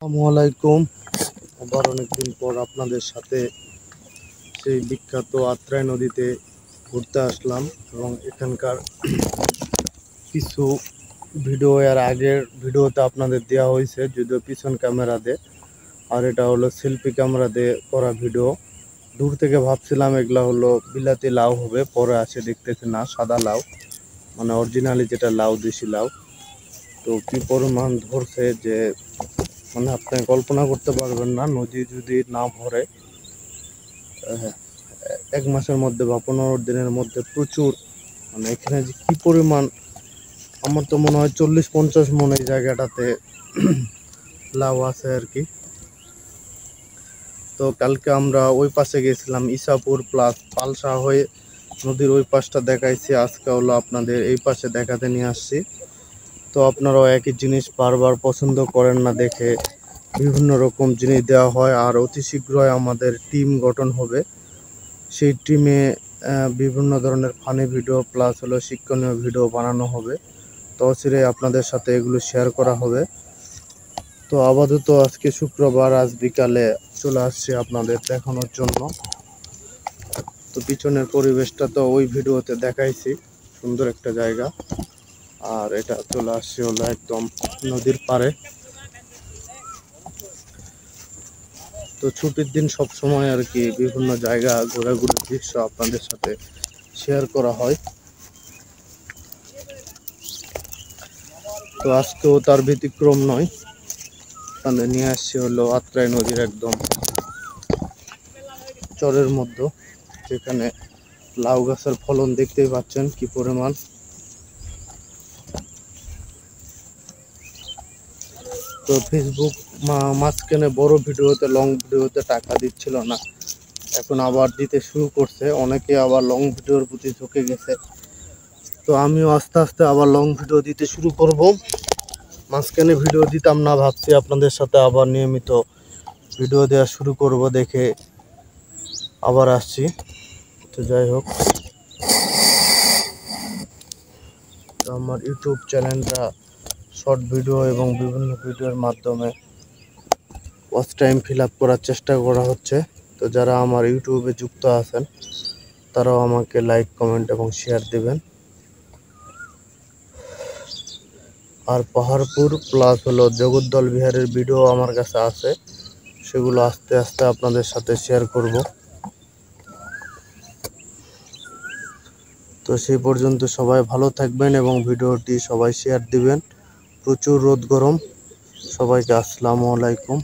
আসসালামু আলাইকুম। আবার অনেকদিন পর আপনাদের সাথে সেই বিখ্যাত আত্রাই নদীতে ঘুরতে আসলাম এবং এখানকার কিছু ভিডিও এর আগের ভিডিওতে আপনাদের দেওয়া হয়েছে, যদিও পিছন ক্যামেরা দিয়ে, আর এটা হলো সেলফি ক্যামেরা দিয়ে করা ভিডিও। দূর থেকে ভাবছিলাম এগুলা হলো বিলাতি লাউ হবে, পরে আসে দেখতেছি না, সাদা লাউ, মানে অরিজিনালি যেটা লাউ, দেশি লাউ। তো কি পরিমাণ ধরছে যে মানে আপনি কল্পনা করতে পারবেন না। নদী যদি না ভরে এক মাসের মধ্যে বা 15 দিনের মধ্যে প্রচুর, মানে এখানে যে কি পরিমাণ, আমার তো মনে হয় 40-50 মন এই জায়গাটাতে লাউ আছে আর কি। তো কালকে আমরা ওই পাশে গেছিলাম, ইসাপুর প্লাস পালসা হয়ে নদীর ওই পাশটা দেখাইছি, আজকে হলো আপনাদের এই পাশে দেখাতে নিয়ে আসছি। তো আপনারাও একই জিনিস বারবার পছন্দ করেন না দেখে বিভিন্ন রকম জিনিস দেওয়া হয়। আর অতি শীঘ্রই আমাদের টিম গঠন হবে, সেই টিমে বিভিন্ন ধরনের ফানি ভিডিও প্লাস হলো শিক্ষণীয় ভিডিও বানানো হবে। তো অচিরে আপনাদের সাথে এগুলো শেয়ার করা হবে। তো আপাতত আজকে শুক্রবার, আজ বিকালে চলে আসছি আপনাদের দেখানোর জন্য। তো পিছনের পরিবেশটা তো ওই ভিডিওতে দেখাইছি, সুন্দর একটা জায়গা। আর এটা চলে আসছে হলো একদম নদীর পাড়ে। তো ছুটির দিন সব সময় আর কি বিভিন্ন জায়গা ঘোরাঘুরির দৃশ্য আপনাদের সাথে শেয়ার করা হয়। তো আজকেও তার ব্যতিক্রম নয়, মানে নিয়ে আসছি হলো আত্রাই নদীর একদম চরের মধ্যে, যেখানে লাউ গাছের ফলন দেখতেই পাচ্ছেন কি পরিমাণ। তো ফেসবুক মাঝখানে বড় ভিডিওতে, লং ভিডিওতে টাকা দিচ্ছিল না, এখন আবার দিতে শুরু করছে, অনেকে আবার লং ভিডিওর প্রতি ঝুঁকে গেছে। তো আমিও আস্তে আস্তে আবার লং ভিডিও দিতে শুরু করব। মাঝখানে ভিডিও দিতাম না, ভাবছি আপনাদের সাথে আবার নিয়মিত ভিডিও দেওয়া শুরু করব, দেখে আবার আসছি। তো যাই হোক, তো আমার ইউটিউব চ্যানেলটা শর্ট ভিডিও এবং বিভিন্ন ভিডিওর মাধ্যমে ওয়াচ টাইম ফিল আপ করার চেষ্টা করা হচ্ছে। তো যারা আমার ইউটিউবে যুক্ত আছেন তারাও আমাকে লাইক, কমেন্ট এবং শেয়ার দেবেন। আর পাহাড়পুর প্লাস হলো জগদ্দল বিহারের ভিডিও আমার কাছে আছে, সেগুলো আস্তে আস্তে আপনাদের সাথে শেয়ার করব। তো সেই পর্যন্ত সবাই ভালো থাকবেন এবং ভিডিওটি সবাই শেয়ার দিবেন। প্রচুর রোদ গরম। সবাইকে আসসালামু আলাইকুম।